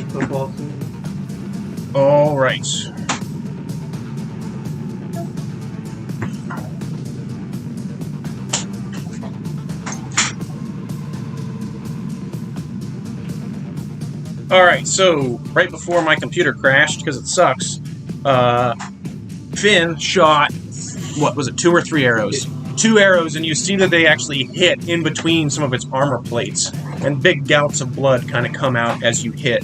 football team. All right. All right. So right before my computer crashed because it sucks, Finn shot what was it? 2 or 3 arrows. 2 arrows, and you see that they actually hit in between some of its armor plates, and big gouts of blood kind of come out as you hit.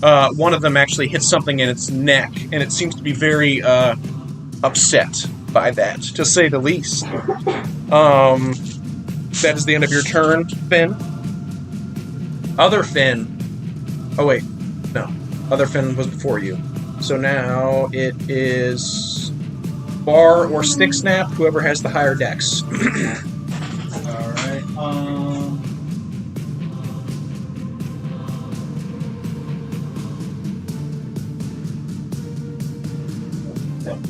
One of them actually hits something in its neck, and it seems to be very upset by that, to say the least. That is the end of your turn, Finn. Other Finn. Oh wait, no. Other Finn was before you. So now it is Bar or Stick Snap, whoever has the higher dex.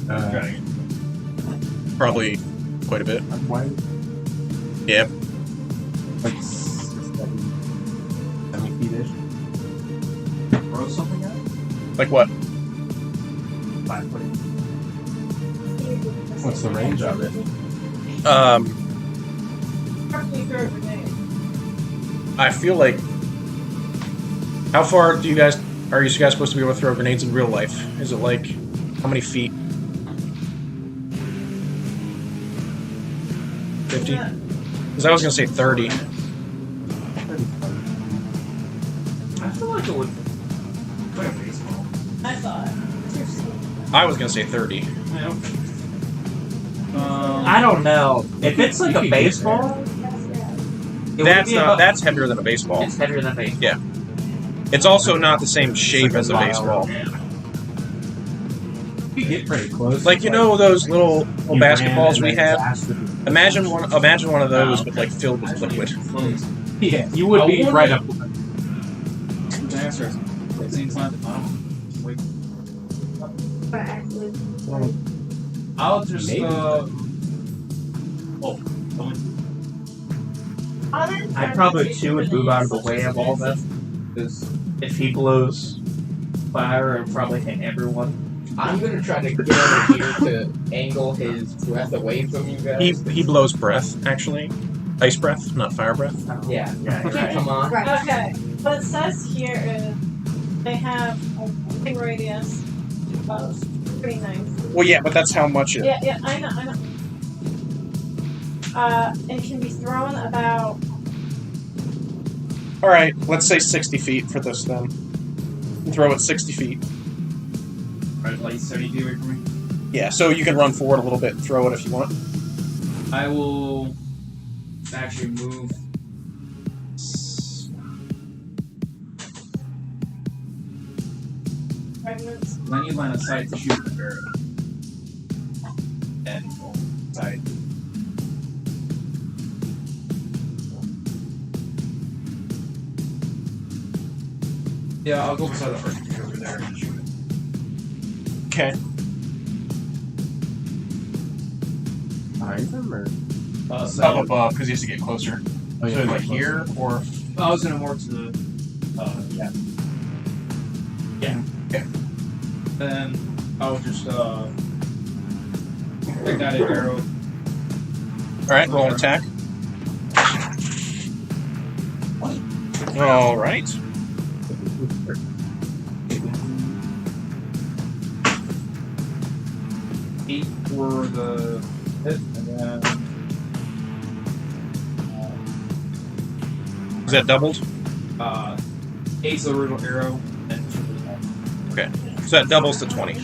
Alright, Probably quite a bit. Why? Yeah. Like 70 feet-ish. throw something at it? Like what? 5 foot. What's the range of it? I feel like... How far do you guys... Are you guys supposed to be able to throw grenades in real life? Is it like... How many feet? 50? Because I was going to say 30. I feel like it would. Like a baseball. I thought. I was going to say 30. Yeah. I don't know. If it's like a baseball, That's heavier than a baseball. It's heavier than a baseball. Yeah. It's also not the same shape as a baseball. You get pretty close. Like, you know those little basketballs we have? Imagine one of those, but like filled with liquid. Yeah, you would be right up. The answer is 16 times the bottom. Wait. I'll just Maybe. I probably too would move out of the way of all this, because if he blows fire, it'll probably hit everyone. I'm gonna try to get over here to angle his breath away from you guys. He blows breath, actually. Ice breath, not fire breath. Yeah. Yeah, you're right. Come on. Okay. What it says here is they have a moving radius of 39. Well, yeah, but that's how much it... Yeah, I know. It can be thrown about... Alright, let's say 60 feet for this then. Throw it 60 feet. Right, like 70 feet away from me. Yeah, so you can run forward a little bit and throw it if you want. I will actually move. Fragments. I need line of sight to shoot the barrel. And side. Yeah, I'll go beside the first tree over there and shoot it. Okay. Behind him, or? Up above, because he has to get closer. Oh, So like here, or... I was gonna more to the. Yeah. Yeah. Okay. Then I'll just pick out an arrow. Alright, roll an attack. Alright. Eight for the hit, and then Is that doubled? 8's the original arrow, and 2 for the head. Okay. So that doubles to 20.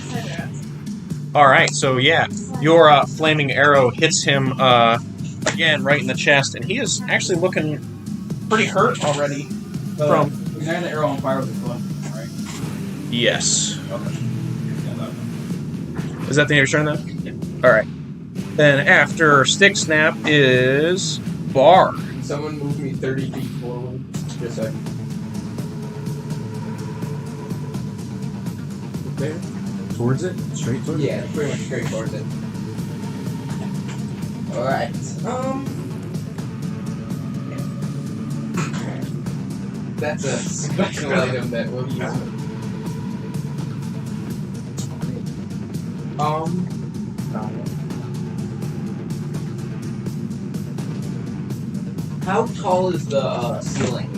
Alright, so yeah. Your flaming arrow hits him again right in the chest, and he is actually looking pretty hurt already. From... Ignite the arrow on fire with the gun, right? Yes. Okay. Yeah, that one. Is that the end of your turn then? Yeah. Alright. Then after Stick Snap is Bar. Someone move me 30 feet forward. Just a second. There? Towards it? Straight towards it? Yeah, pretty much straight towards it. Alright. That's a special item that we'll use. How tall is the ceiling?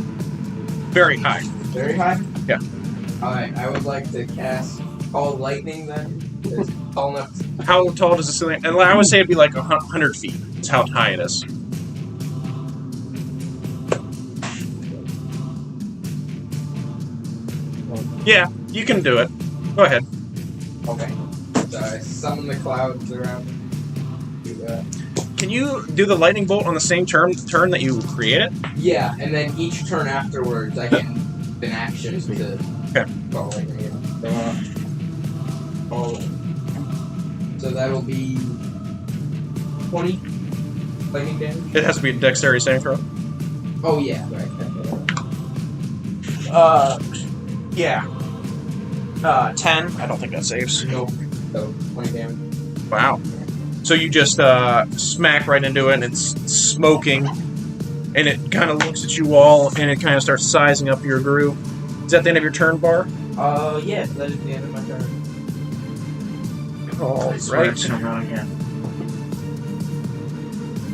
Very high. Very high? Yeah. Alright, I would like to cast Call Lightning then. It's tall enough. How tall does the ceiling? And I would say it'd be like 100 feet. That's how high it is. Yeah, you can do it. Go ahead. Okay. So I summon the clouds around. Do that. Can you do the lightning bolt on the same turn that you created? Yeah, and then each turn afterwards I can an action to call lightning. So that'll be 20 lightning damage. It has to be a dexterity saving throw. Oh yeah, right. Yeah. 10. I don't think that saves. Nope. So 20 damage. Wow. So you just smack right into it, and it's smoking, and it kind of looks at you all, and it kind of starts sizing up your group. Is that the end of your turn, Bar? Yeah, that is the end of my turn. All I swear right. it's gonna run again.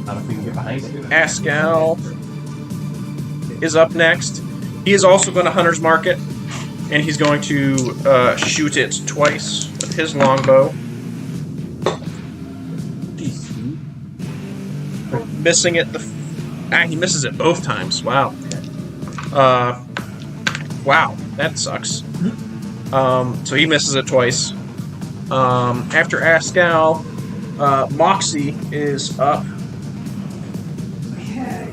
Not if we can get behind it. Ascal is up next. He is also going to Hunter's Mark it, and he's going to shoot it twice with his longbow. Missing it he misses it both times. Wow. Wow, that sucks. So he misses it twice. After Ascal, Moxie is up. Okay.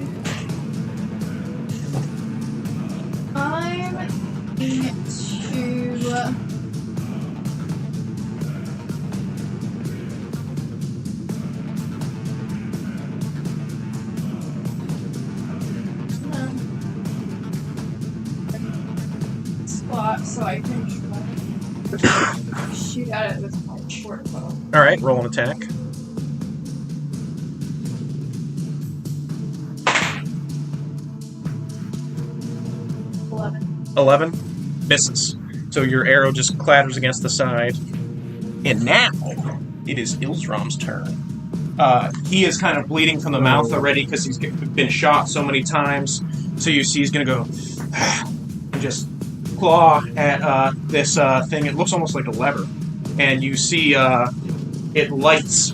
I'm going to. Spot so I can shoot at it with my short bow. Alright, roll an attack. 11 misses. So your arrow just clatters against the side. And now it is Ilzram's turn. He is kind of bleeding from the mouth already because he's been shot so many times. So you see he's going to go and just claw at this thing. It looks almost like a lever. And you see it lights.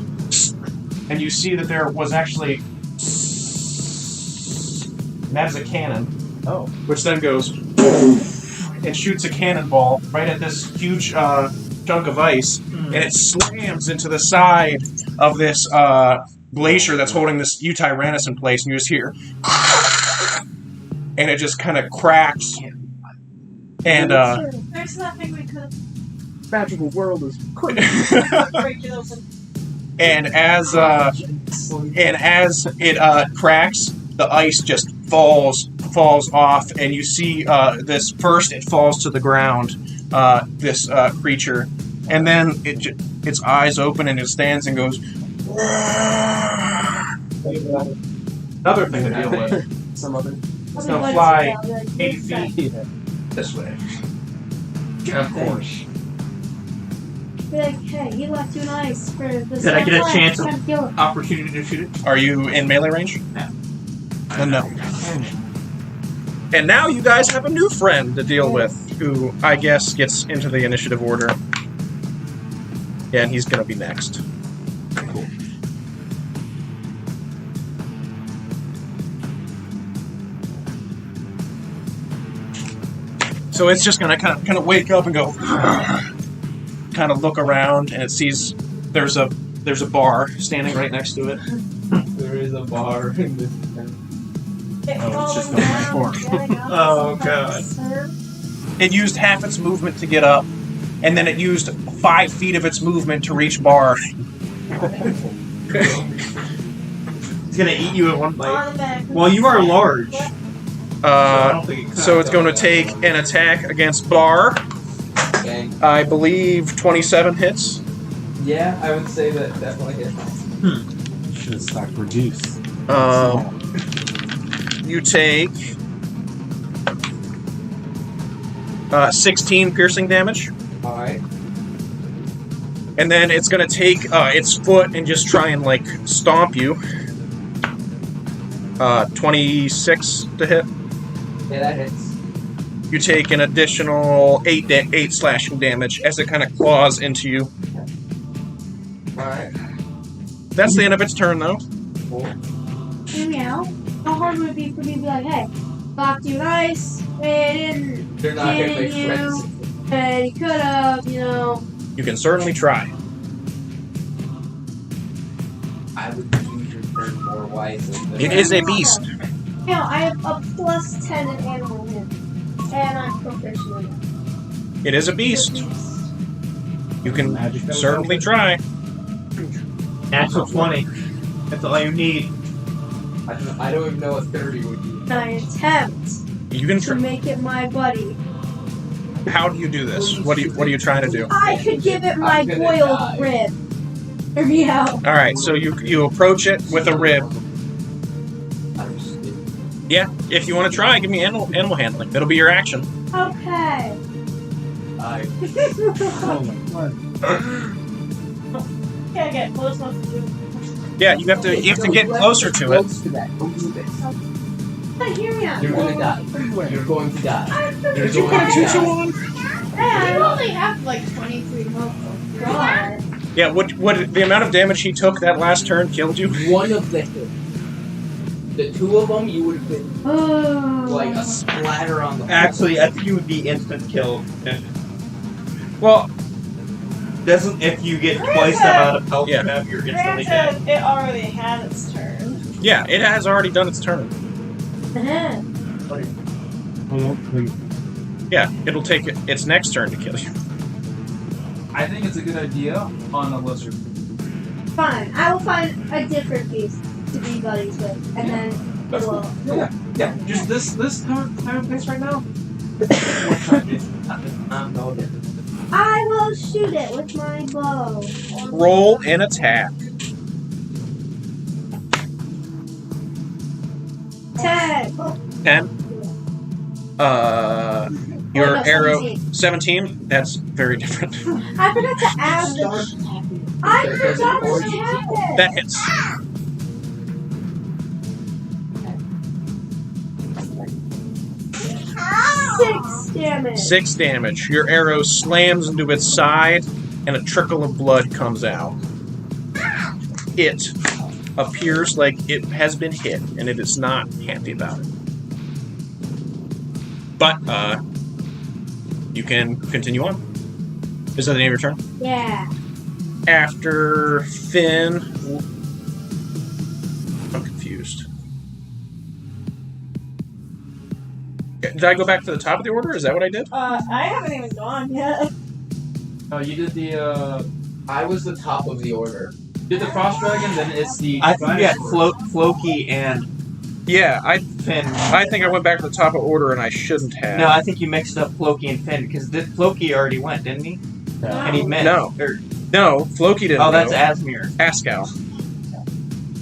And you see that there was actually... And that is a cannon. Oh. Which then goes and shoots a cannonball right at this huge chunk of ice, and it slams into the side of this glacier that's holding this Utyrannus in place, and you just hear, and it just kind of cracks. And There's nothing we could Magical world is break it open. and as it cracks, the ice just falls off, and you see this first. It falls to the ground. This creature, and then its eyes open and it stands and goes. Another thing to deal with. some other. It's gonna fly 80 feet this way. Of course. Be like, hey, he left you an ice for this. Did I get a chance Trying to kill him. Opportunity to shoot it? Are you in melee range? No. No. And now you guys have a new friend to deal with, who I guess gets into the initiative order. Yeah, and he's gonna be next. Cool. So it's just gonna kind of wake up and go, kind of look around, and it sees there's a bar standing right next to it. There is a bar in this town. Oh, it's just going back Oh, God. It used half its movement to get up, and then it used 5 feet of its movement to reach bar. It's gonna eat you at one bite. On the back. Well, you are large. I don't think it So it's going to take an attack against bar. Okay. I believe 27 hits. Yeah, I would say that definitely hits. Should have stock reduce. You take 16 piercing damage. Alright. And then it's gonna take its foot and just try and like stomp you. 26 to hit. Yeah, that hits. You take an additional 8 slashing damage as it kind of claws into you. Alright. That's the end of its turn, though. Cool. Hear me out. How hard would it be for me to be like, hey, locked you nice, and They're not gonna make you, friends. and you could have, you know. You can certainly try. I would use your turn more wisely. It is a beast. You know, I have a +10 in animal handling, and I'm proficient in it. It is a beast. You can Magic that was certainly open. try. Natural 20. That's all you need. I don't even know what 30 would be. I attempt You can to try. make it my buddy. How do you do this? What are you trying to do? I could give it my I'm gonna boiled die. rib. Hear me out. All right, so you approach it with a rib. I'm stupid. Yeah, if you want to try, give me animal handling. It'll be your action. Okay. I Oh my god. Can't get close enough to do. Yeah, you have to get closer to it. Close to that. Don't do this. But hear me out. You're gonna die. You're going to die. You're Did you going put a to tutu die. on? I only have like 23 health. God. Yeah, what the amount of damage he took that last turn killed you? One of the hits. The two of them, you would have been Oh. like a splatter on the floor. Actually, I think you would be instant killed. Well, If you get twice the amount of health Yeah. you have, you're instantly dead. Granted, it already had its turn. yeah, it has already done its turn. Well, then Yeah, it'll take its next turn to kill you. I think it's a good idea on a lizard. Fine. I will find a different beast to be buddies with, and then it will. Yeah, just this time and place right now. No, I will shoot it with my bow. Roll an attack. 10. 10. Your no, arrow 17. 17. That's very different. I forgot to add the. I forgot to add it. That hits. Six damage. 6 damage. Your arrow slams into its side, and a trickle of blood comes out. It appears like it has been hit, and it is not happy about it. But, you can continue on. Is that the end of your turn? Yeah. After Finn... I'm confused. Did I go back to the top of the order? Is that what I did? I haven't even gone yet. Oh, you did the I was the top of the order. frost dragon, then it's the. I think you had Floki and Yeah, I Finn. think I went back to the top of order and I shouldn't have. No, I think you mixed up Floki and Finn because Floki already went, didn't he? And he missed. No. Or, No, Floki didn't oh, that's go. Asmir. Askal.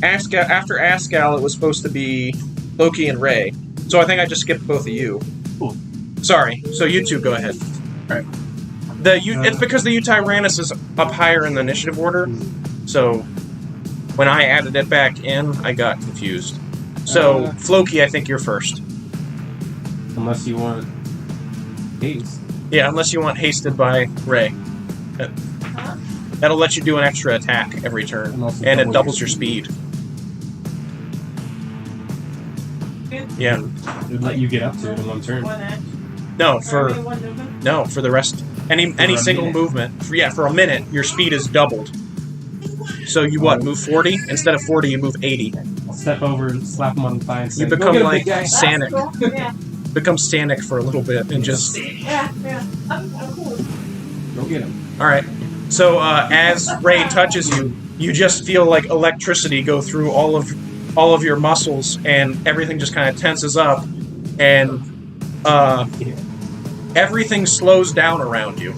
After Askal, it was supposed to be Loki and Ray. So I think I just skipped both of you. Cool. Sorry. So you two go ahead. Alright. It's because the Utyrannus is up higher in the initiative order. So when I added it back in, I got confused. So Floki, I think you're first. unless you want haste. Yeah, unless you want hasted by Ray. That'll let you do an extra attack every turn, also and it doubles your speed. Yeah. It would let you get up to it in one turn. One act. No, Or for maybe one movement. no, for the rest. Any a single minute. movement. For a minute, your speed is doubled. So you what? Move 40 instead of 40, you move 80. I'll step over and slap him on the thigh and say, You "Go become get him, like big guy." Sanic. That's cool. Yeah, Become Sanic for a little bit and just. yeah. I'm cool. Go get him. All right. So as Ray touches you, you just feel like electricity go through all of your muscles, and everything just kind of tenses up, and everything slows down around you.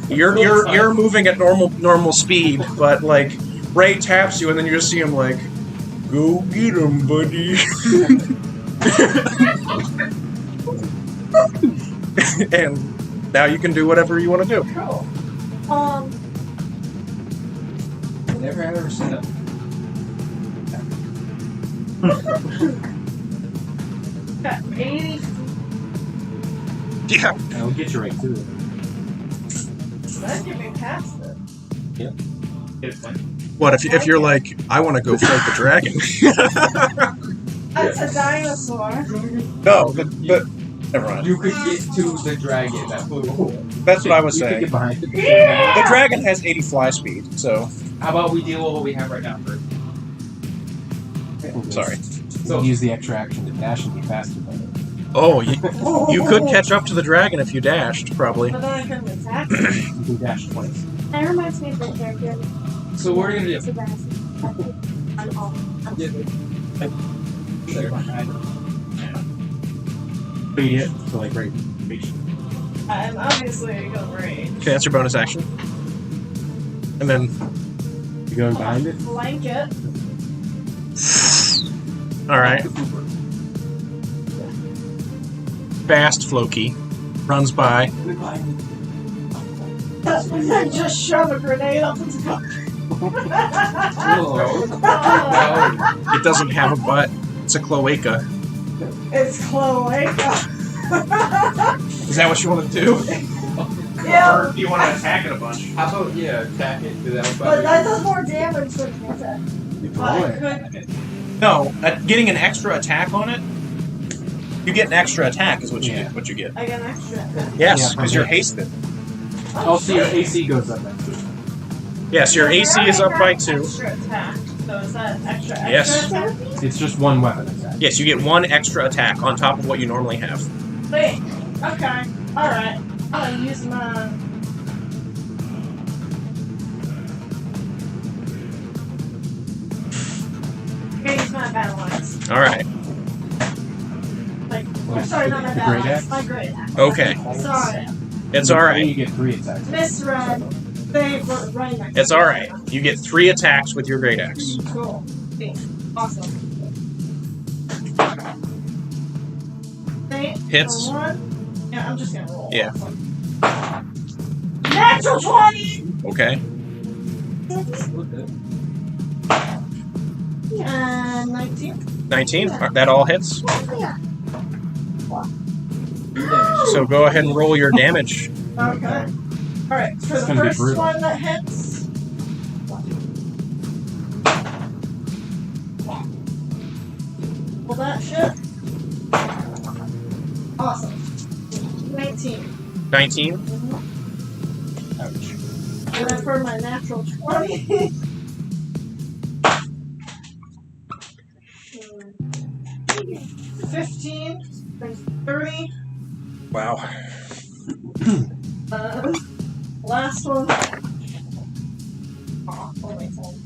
You're moving at normal speed, but like Ray taps you, and then you just see him like, "Go get him, buddy." And now you can do whatever you want to do. Cool. Never ever seen it. Got 80. Yeah. I'll get you right to it. That can be past it. It's fine. What if you're like, I want to go fight the dragon? That's a dinosaur. No, but never mind. You could get to the dragon. That flew away. That's what I was You can saying. get behind it. Yeah! The dragon has 80 fly speed, so How about we deal with what we have right now first? sorry. So use the extra action to dash and be faster than it. Oh, you could catch up to the dragon if you dashed, probably. But then I couldn't attack. You can dash twice. That reminds me of the character. So what are you gonna do? I'm off. Beat it to like right. I'm obviously gonna rage. Okay, that's your bonus action. And then, You going behind it? Blanket. alright. Fast Floki runs by. Just shove a grenade up its butt. It doesn't have a butt. It's a cloaca. It's cloaca. Is that what you want to do? Yeah, Or do you want to attack it a bunch? How about attack it? 'Cause that would but probably- that does more damage than the attack. You But throw I it. could. No, getting an extra attack on it. You get an extra attack, is what you Yeah. get. What you get? I get an extra attack. Yes, Yeah, because you're okay. hasted. Also, your AC goes up then. Yes, your AC is up by 2. Extra attack. So is that extra Yes. attack? It's just one weapon attack. Yes, you get 1 extra attack on top of what you normally have. Wait. Okay. Alright. I'll use my. I'm gonna use my battle axe. All right. Like, What? sorry, not my The battle great axe. axe? My great axe. Okay. Sorry. It's all Then right. you get 3 attacks. Misread. They were right next It's to all each right. other. You get 3 attacks with your great axe. Cool. Thanks. Awesome. Thanks. Hits. One. Yeah, I'm just gonna roll. Yeah. Natural 20! Okay. 19. 19. That all hits. Yeah. So go ahead and roll your damage. Okay. Alright, for It's the gonna be first brutal. one that hits. Well, that shit. Awesome. 19. 19. Ouch. And then for my natural 20. 15. 30. Wow. Last one. Oh, only 10.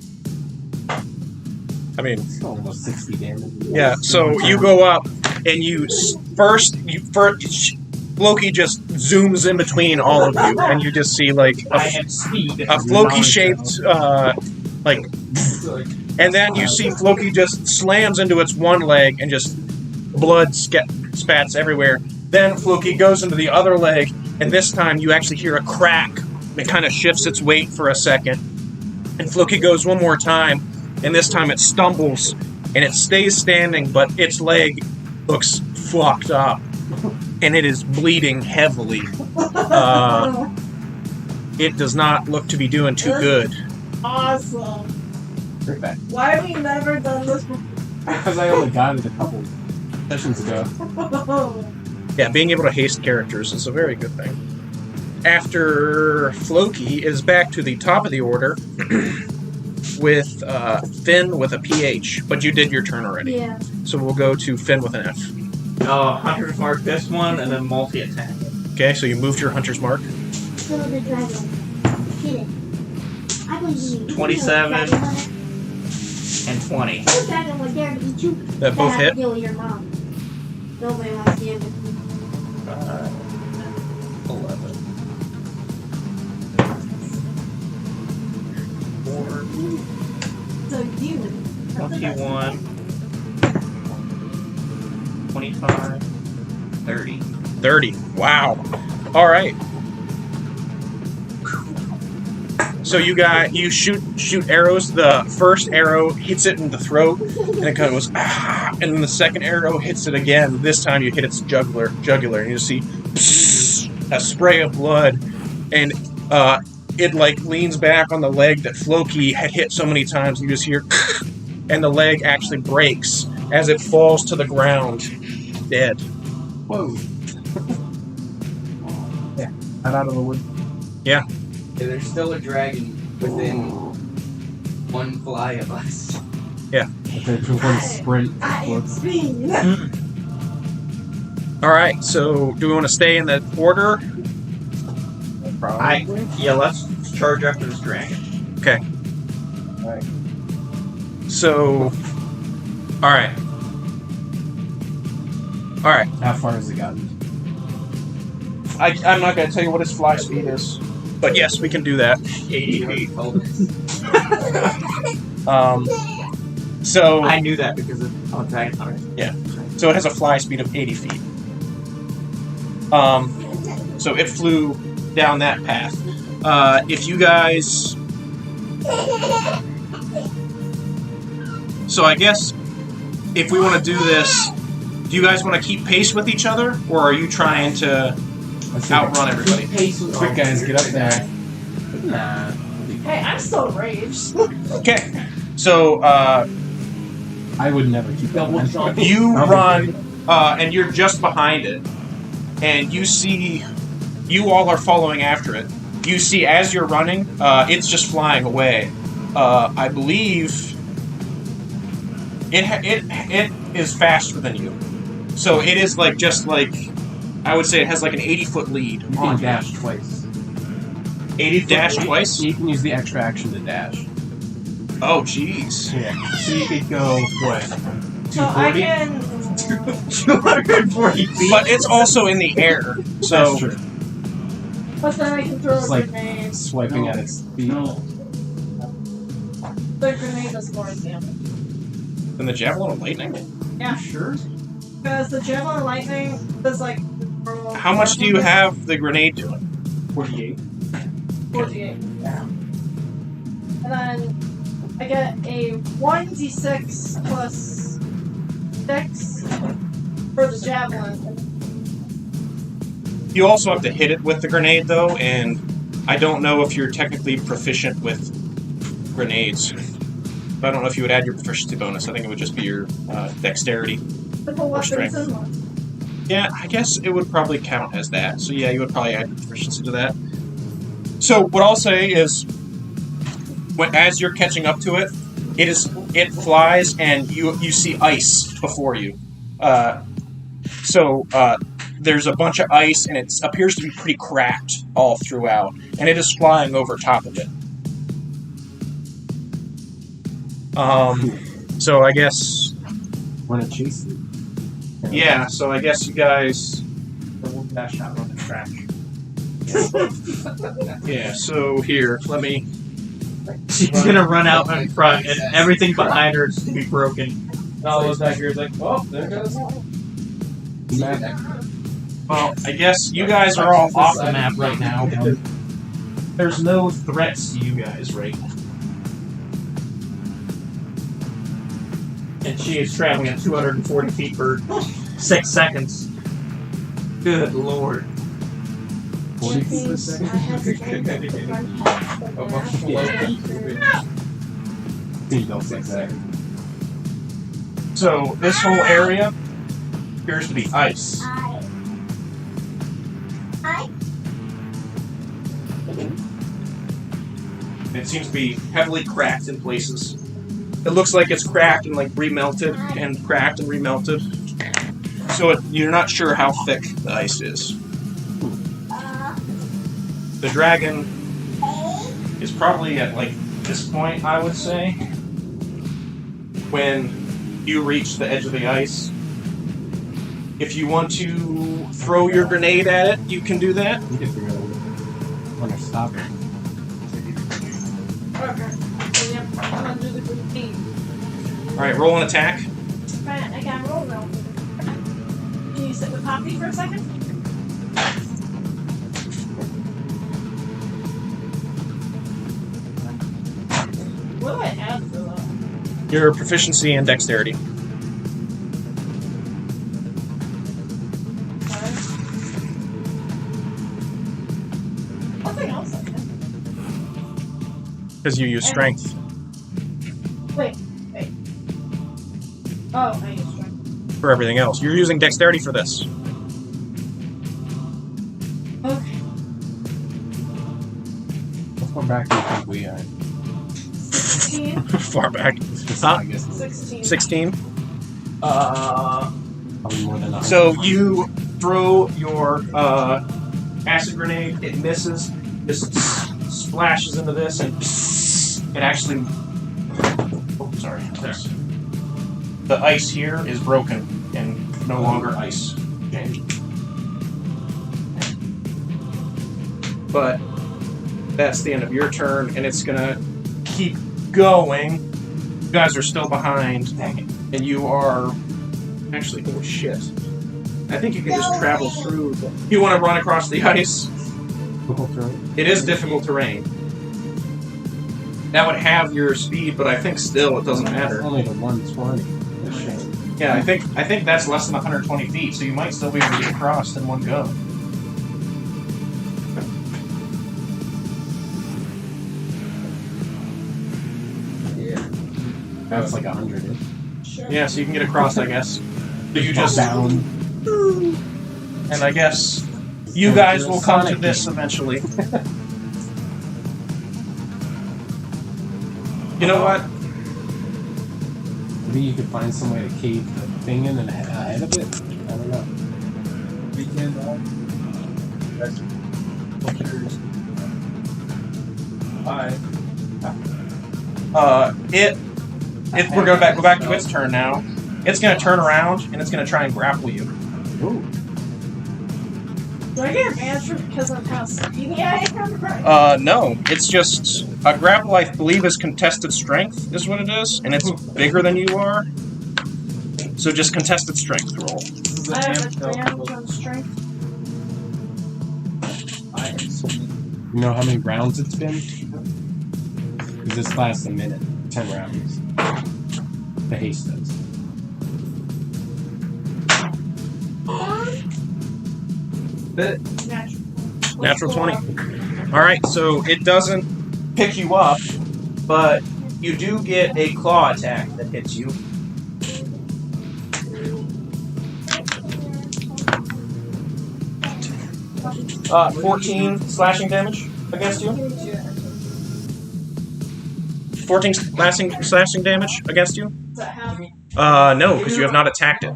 I mean, It's almost 60 damage. yeah. So you go up and first Floki just zooms in between all of you, and you just see like I have speed. a Floki-shaped like, and then you see Floki just slams into its one leg and just blood spats everywhere. Then Floki goes into the other leg, and this time you actually hear a crack. It kind of shifts its weight for a second, and Floki goes one more time, and this time it stumbles, and it stays standing, but its leg looks fucked up, and it is bleeding heavily. It does not look to be doing too good. Awesome. Right back. Why have we never done this Because I only got it a couple sessions ago. before? Yeah, being able to haste characters is a very good thing. After Floki is back to the top of the order with Finn with a PH, but you did your turn already. Yeah. So we'll go to Finn with an F. Hunter's Mark this one, and then Mulky Attack. Okay, so you moved your Hunter's Mark. So the dragon. Hit it. I believe you. 27. The And 20. dragon was there to eat you. That both hit. Kill your mom. Nobody wants to give it. 11. 4, So you. 21, 25, 30. 30. Wow. All right. So So you shoot arrows. The first arrow hits it in the throat, and it kind of goes ah, and then the second arrow hits it again. This time you hit its jugular, and you see a spray of blood, and it like leans back on the leg that Floki had hit so many times. You just hear, and the leg actually breaks as it falls to the ground, dead. Whoa. Yeah, I'm out of the wood. Yeah. Yeah, there's still a dragon within one fly of us. Yeah. Okay, just one sprint. All right. So, do we want to stay in the order? Yeah, let's charge after this dragon. Okay. Alright. So, all right. All right. How far has it gotten? I'm not going to tell you what its fly speed is, but yes, we can do that. 80 feet. So I knew that because of Untitled Chapter. So it has a fly speed of 80 feet. So it flew down that path. If you guys... So I guess if we want to do this, do you guys want to keep pace with each other, or are you trying to outrun everybody? Quick, guys, get up there. Nah. Hey, I'm still raged. Okay. So I would never keep up. you run, and you're just behind it, and you see, you all are following after it. You see, as you're running, it's just flying away. I believe it is faster than you, so it is like just like I would say it has like an 80-foot lead. You can dash twice. 80 dash twice. You can use the extra action to dash. Oh, jeez. Yeah. So you could go what? So I 240? can. 240 feet. But it's also in the air, so That's true. But then I can throw It's a like grenade. swiping at its feet. No. The grenade does more damage. then the javelin of lightning. Yeah, Sure. because the javelin of lightning does like. How much do you have the grenade doing? 48. 48. Yeah. And then I get a 1d6 plus 6 for the javelin. You also have to hit it with the grenade, though, and I don't know if you're technically proficient with grenades. I don't know if you would add your proficiency bonus. I think it would just be your dexterity. With the weapons strength. and one. Yeah, I guess it would probably count as that. So yeah, you would probably add your proficiency to that. So what I'll say is, as you're catching up to it, it flies and you see ice before you. There's a bunch of ice and it appears to be pretty cracked all throughout, and it is flying over top of it. So I guess Want to chase it? yeah. So I guess you guys. We'll dash out on the track. Yeah. So here, let me. She's gonna run out in front, and everything behind her is to be broken. All those daggers like, oh, there goes. Well, I guess you guys are all off the map right now. There's no threats to you guys right now. And she is traveling at 240 feet for 6 seconds. Good lord. 40 Which feet per means I second? have to drink it to run past the map. Don't say that. So this whole area appears to be ice. It seems to be heavily cracked in places. It looks like it's cracked and like remelted and cracked and remelted. So you're not sure how thick the ice is. The dragon is probably at like this point, I would say, when you reach the edge of the ice. If you want to throw your grenade at it, you can do that. You can figure out when to stop it. Okay. So, yeah, I'm gonna do the grenade. Alright, roll an attack. Right, I got roll now. Can you sit with Poppy for a second? Your proficiency and dexterity. Nothing else I can. Because you use strength. Wait. Oh, I use strength. For everything else. You're using dexterity for this. Okay. How far back do you think we are? 16. Far back. I guess 16. 16. probably more than 100. So you throw your acid grenade, it misses, just splashes into this, and it actually... Oh, sorry. There. The ice here is broken and no longer ice. But that's the end of your turn, and it's gonna keep going. You guys are still behind, and you are... Actually, oh shit. I think you can just travel through. You want to run across the ice? Difficult terrain? It is difficult terrain. That would have your speed, but I think still it doesn't matter. Only the 120. That's a shame. Yeah, I think that's less than 120 feet, so you might still be able to get across in one go. That's like 100. Sure. Yeah, so you can get across, I guess. So you just down. And I guess you guys will come to this eventually. You know what? Maybe you could find some way to cave the thing in and ahead of it. I don't know. We can. That's. We're going to go back to its turn now. It's going to turn around and it's going to try and grapple you. Ooh. Do I get advantage because of how speedy I am? No. It's just a grapple. I believe is contested strength is what it is, and it's bigger than you are. So just contested strength roll. I have advantage on strength. You know how many rounds it's been? Because this lasts a minute. 10 rounds. The haste does. Natural 20. Alright, so it doesn't pick you up, but you do get a claw attack that hits you. Uh, 14 slashing damage against you. 14 slashing damage against you? Does that have me? No, because you have not attacked it.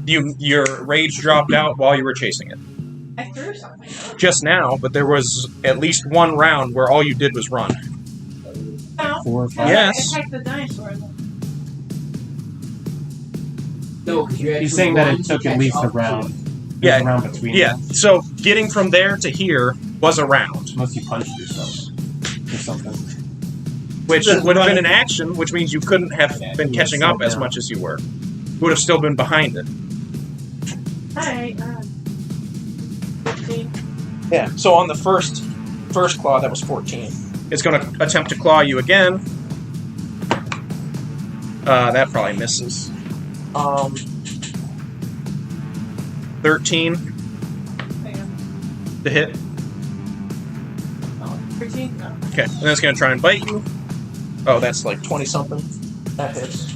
Your rage dropped out while you were chasing it. I threw something. Just now, but there was at least one round where all you did was run. No. 4 or 5. Yes. I attacked the dinosaur then. No, because you He's saying that it took at least a round. Yeah. There's a round between. Yeah, so getting from there to here was a round. Unless you punched yourself or something. Which would have been an action, which means you couldn't have been catching up as much as you were. Would have still been behind it. Alright, 15. Yeah, so on the first claw, that was 14. It's going to attempt to claw you again. That probably misses. 13 Hang on. to hit. 13? No. Okay, and then it's going to try and bite you. Oh, that's like 20-something. That hits.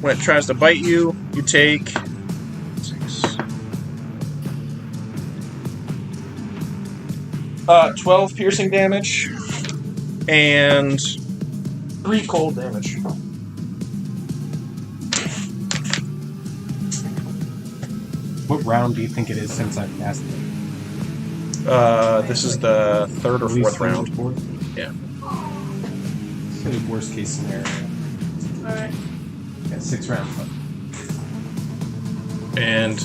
When it tries to bite you, you take 12 piercing damage and 3 cold damage. What round do you think it is since I've cast it? This is the third or At least fourth round. Fourth? Yeah. Say the worst case scenario. Alright. Yeah, 6 rounds left. And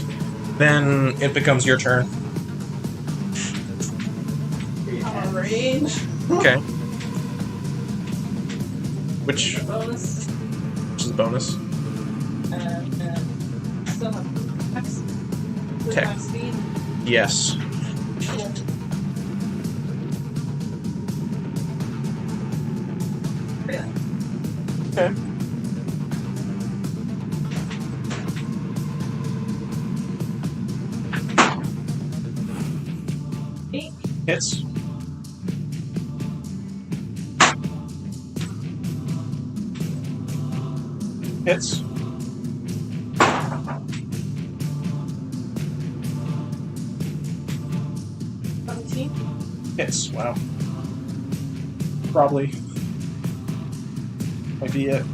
then it becomes your turn. I'm range. Okay. Which Bonus. is the bonus? Still have X. With Tech. my speed. Yes. Cool. Okay. Hits. Hits. Hits. Wow. Probably might be it.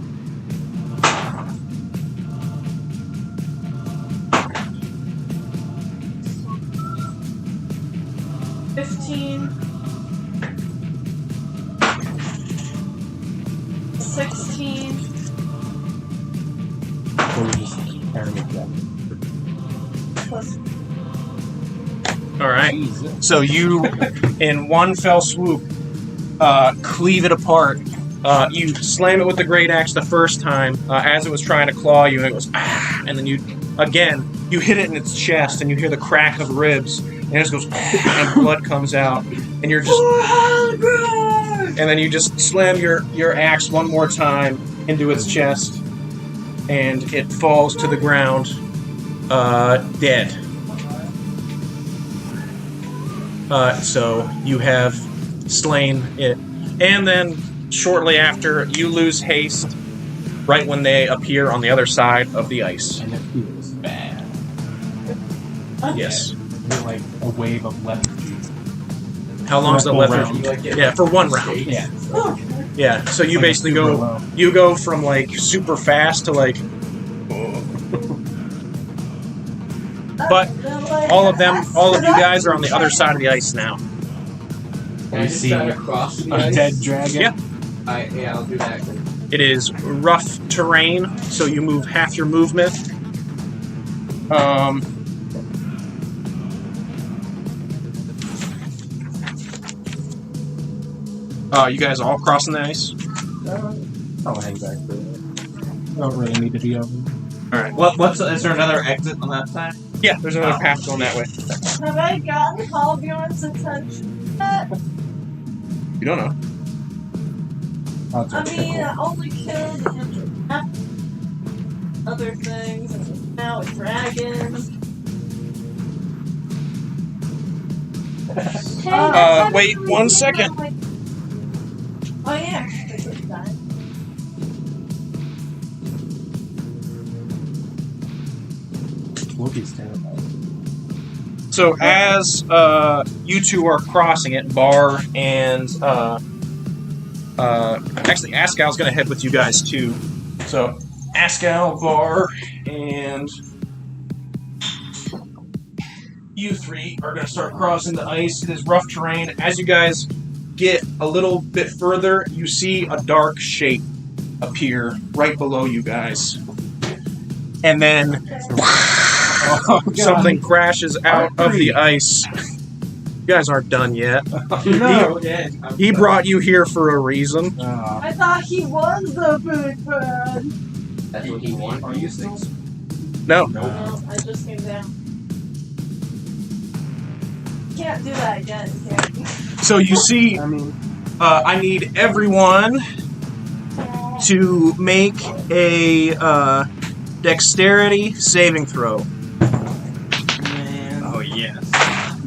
$15. 16. So we just carry it down. Plus All right. Jesus. So you, in one fell swoop, cleave it apart. You slam it with the great axe the first time as it was trying to claw you, and it goes ah, and then you hit it in its chest, and you hear the crack of ribs, and it just goes and blood comes out, and you're just and then you just slam your axe one more time into its chest, and it falls to the ground, dead. So you have slain it. And then, shortly after, you lose haste right when they appear on the other side of the ice. And it feels bad. Yes. It's like a wave of lethargy. How long is the For a full lethargy? round. Yeah, for one round. Yeah. Yeah, so you Like a basically super go... low. You go from, like, super fast to, like... But all of you guys are on the other side of the ice now. Can I We just see try to cross the A ice? dead dragon. Yeah. Yeah, I'll do that. It is rough terrain, so you move half your movement. You guys all crossing the ice? I'll hang back for it. I don't really need to be over. All right. Is there another exit on that side? Yeah, there's another path going that way. Have I gotten Halbjorn's attention yet? You don't know. I'll I just mean, pickle. I only killed other things, and now a dragon. Hey, Wait 1 second. Oh yeah, I took that. Loki's terrified. So as you two are crossing it, Bar and actually Ascal's gonna head with you guys too. So Ascal, Bar, and you three are gonna start crossing the ice. It is rough terrain. As you guys get a little bit further, you see a dark shape appear right below you guys. And then something crashes out of the ice. You guys aren't done yet. No. He brought you here for a reason. I thought he was the big bird. That's what he wanted. Are you still? No. No, I just came down. Can't do that again, can you? So you see, I mean, I need everyone to make a dexterity saving throw. Oh yes.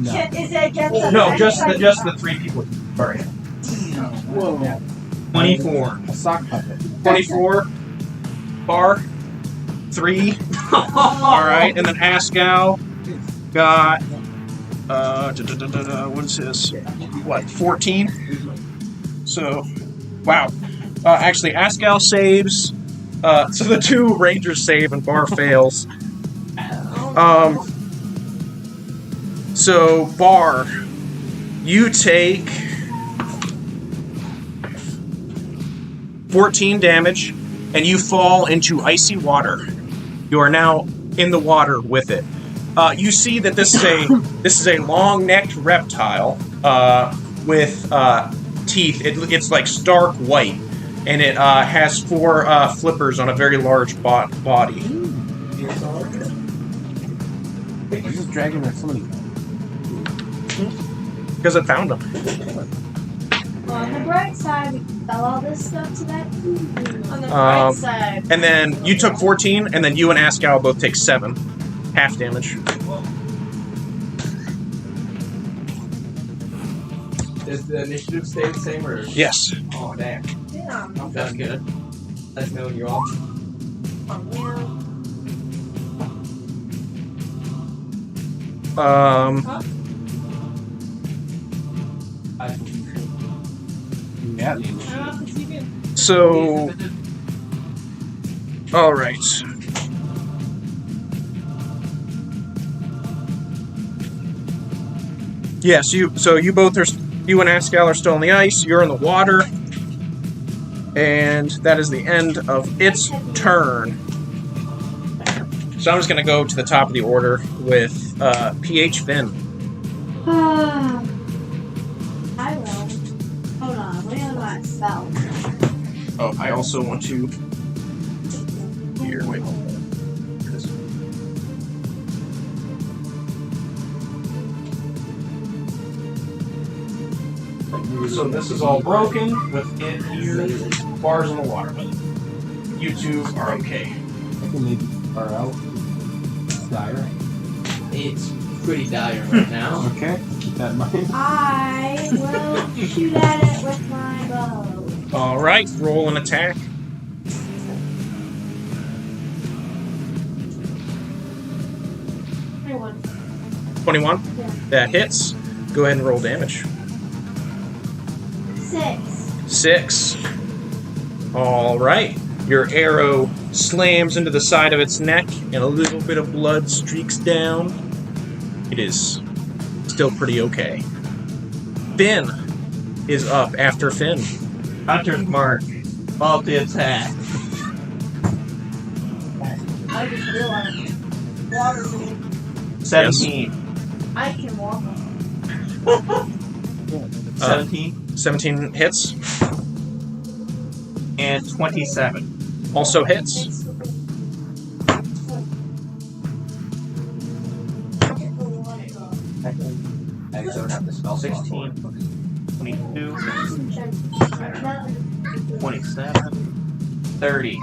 no. Is it against the No, just the three people. Sorry. Whoa. 24. A sock puppet. 24. Bar. 3. Alright, and then Ascal got... what is his? What, 14? So, wow. Actually, Ascal saves. So the two Rangers save and Bar fails. So, Bar, you take 14 damage, and you fall into icy water. You are now in the water with it. You see that this is a long-necked reptile with teeth. It's like stark white, and it has 4 flippers on a very large body. Wait, is this dragon or somebody? Because it found them. On the bright side, we can sell all this stuff to that. On the right side. And then you took 14, and then you and Askal both take 7. Half damage. Does the initiative stay the same or? Yes. Oh damn. Yeah. That's good. That's knowing you all. Oh, man. Yeah. I don't know if you can. So, all right. Yeah, so you both are, you and Askal are still on the ice. You're in the water, and that is the end of its turn. So I'm just gonna go to the top of the order with PH Finn. I will. Hold on, what am I spell? Oh, I also want to. Here, wait. So this is all broken with it here, bars in the water, but you two are okay. I can maybe far out. Dire. It's pretty dire right now. Okay, keep that in mind. I will shoot at it with my bow. All right, roll an attack. Everyone. 21. Yeah. That hits. Go ahead and roll damage. 6. 6. All right. Your arrow slams into the side of its neck, and a little bit of blood streaks down. It is still pretty okay. Finn is up after Finn. Hunter's Mark. Mulky Attack. I just realized. Water me. 17. I can walk. 17. 17 hits. And 27. Also hits. I don't have the spell. 16. 22. 27. 30.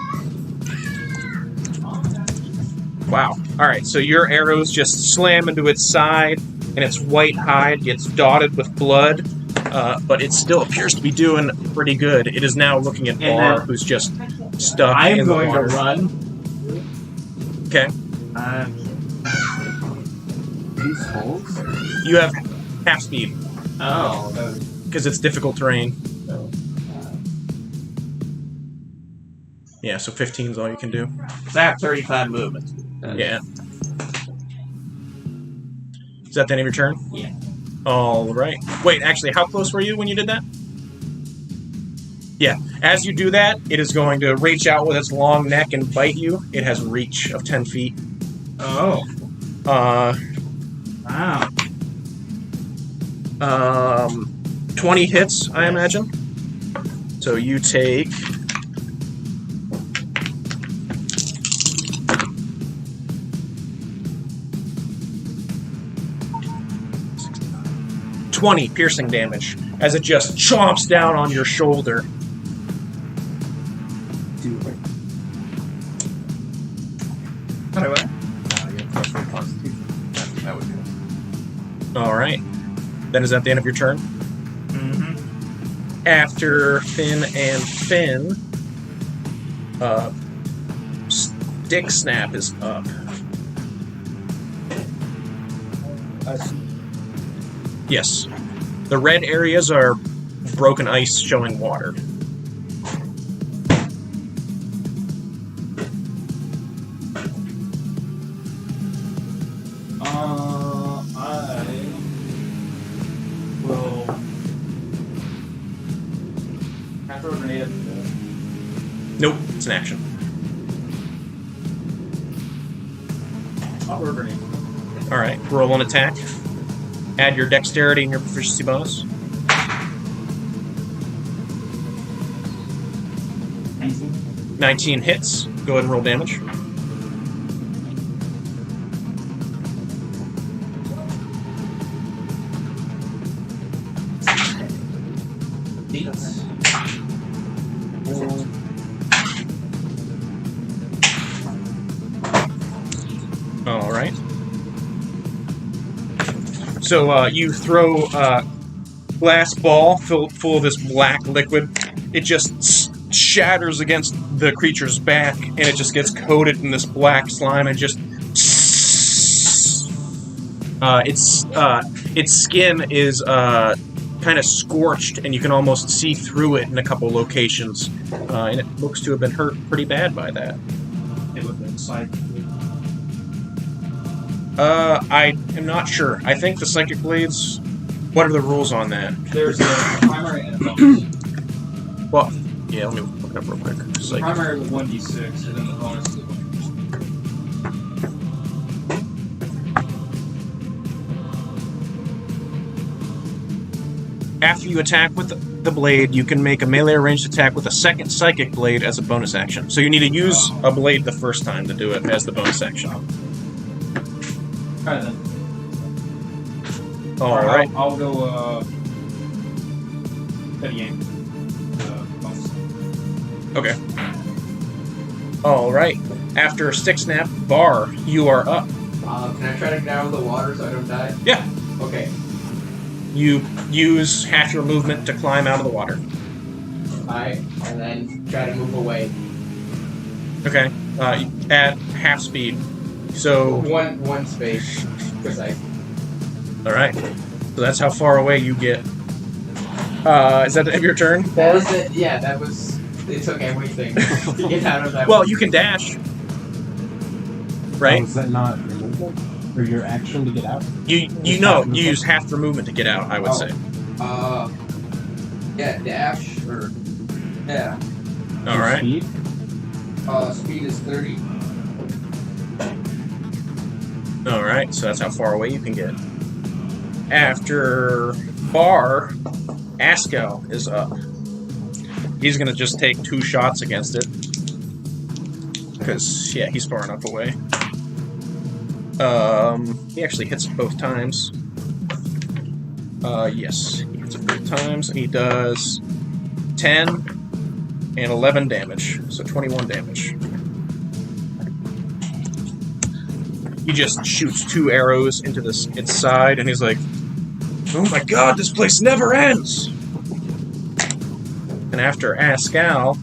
Wow. Alright, so your arrows just slam into its side, and its white hide gets dotted with blood, but it still appears to be doing pretty good. It is now looking at Bar, who's just stuck I am in the going water. to run. Okay. These holes? You have half speed, Oh. because it's difficult terrain. Yeah, so 15 is all you can do. That 35 movement. Yeah. Is that the end of your turn? Yeah. All right. Wait, actually, how close were you when you did that? Yeah. As you do that, it is going to reach out with its long neck and bite you. It has reach of 10 feet. Oh. Uh, Wow. 20 hits, I imagine. So you take... ...20 piercing damage as it just chomps down on your shoulder. Do it. How do I? You have plus 1 constitution. That would do. All right. Then is that the end of your turn? Mm-hmm. After Finn and Finn, Stick Snap is up. Yes. The red areas are broken ice showing water. I will. Can I throw a grenade at the. Nope, it's an action. I'll throw a grenade. Alright, roll an attack. Add your dexterity and your proficiency bonus. 19 hits. Go ahead and roll damage. So you throw a glass ball full of this black liquid. It just shatters against the creature's back, and it just gets coated in this black slime, and just its skin is kind of scorched, and you can almost see through it in a couple locations, and it looks to have been hurt pretty bad by that. It looked like psychic. I am not sure. I think the psychic blades. What are the rules on that? There's a primary and a bonus. Well, yeah. Let me look it up real quick. The primary with 1d6, and then the bonus is 1d6. After you attack with the blade, you can make a melee ranged attack with a second psychic blade as a bonus action. So you need to use a blade the first time to do it as the bonus action. Alright then. Alright. I'll go, steady aim. Bonus. Okay. Alright. After Stick Snap, Bar, you are up. Can I try to get out of the water so I don't die? Yeah. Okay. You use half your movement to climb out of the water. Alright, and then try to move away. Okay. At half speed. So. One space, precisely. Alright. So that's how far away you get. Is that the end of your turn? That is it. Yeah, that was. It took everything to get out of that. Well, you can dash. Right? Is that not your movement? Or your action to get out? You know, you use half your movement to get out, I would say. Yeah, dash, or... Yeah. Alright. Speed? Speed is 30. Alright, so that's how far away you can get. After Bar, Askell is up. He's gonna just take 2 shots against it. Because, yeah, he's far enough away. He actually hits it both times. Yes, he hits it both times. He does 10 and 11 damage, so 21 damage. He just shoots 2 arrows into its side, and he's like, "Oh my god, this place never ends!" And after Askell,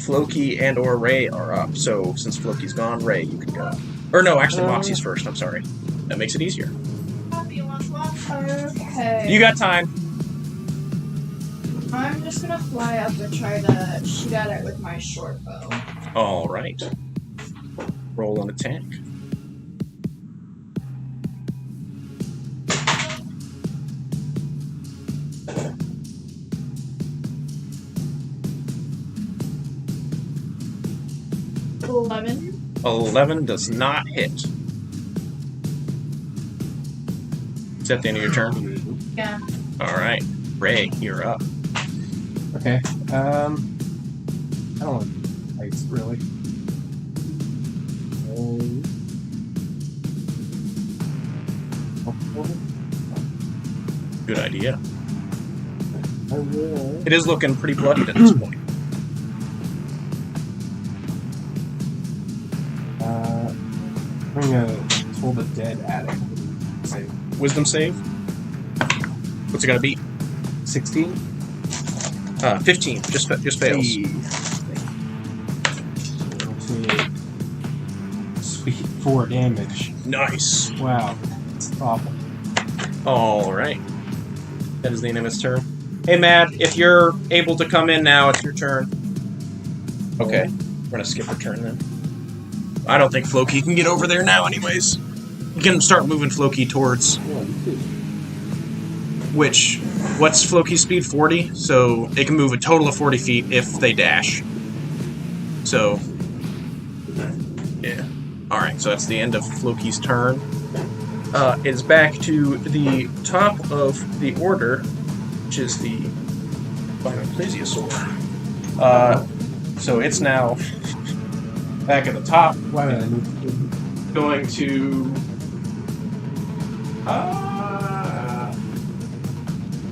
Floki and or Ray are up. So since Floki's gone, Ray, you can go. Or no, actually Moxie's first. I'm sorry. That makes it easier. Okay. You got time. I'm just gonna fly up and try to shoot at it with my short bow. All right. Roll an attack. $11. 11 does not hit. Is that the end of your turn? Yeah. Alright. Ray, you're up. Okay. I don't want ice, really. Good idea. I will. It is looking pretty bloodied at this point. I'm gonna pull the dead addict. Save. Wisdom save? What's it gotta be? 16? 15. Just fails. Sweet. 4 damage. Nice. Wow. It's awful. Alright. That is the end of his turn. Hey, Matt, if you're able to come in now, it's your turn. Okay. We're gonna skip your turn then. I don't think Floki can get over there now anyways. You can start moving Floki towards... Which... What's Floki's speed? 40? So they can move a total of 40 feet if they dash. So... Yeah. Alright, so that's the end of Floki's turn. It's back to the top of the order, which is the Plesiosaur. So it's now back at the top. Why did I move? Going to...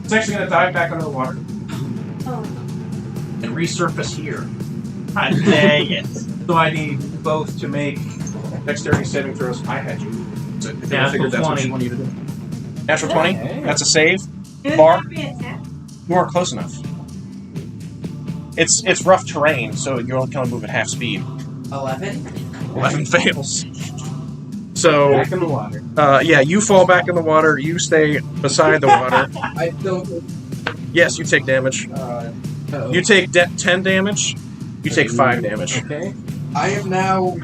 it's actually going to dive back under the water. Oh. And resurface here. God dang it. So I need both to make dexterity saving throws. I had you. So I think I figured that's what you wanted to do. Natural 20. Hey. That's a save. It Bar. would not be a attack. You weren't close enough. It's rough terrain, so you only can only move at half speed. 11. 11 fails. So, Back in the water. yeah, you fall back in the water. You stay beside the water. I don't. Yes, you take damage. Uh-oh. You take 10 damage. You take 5 damage. Okay. I am now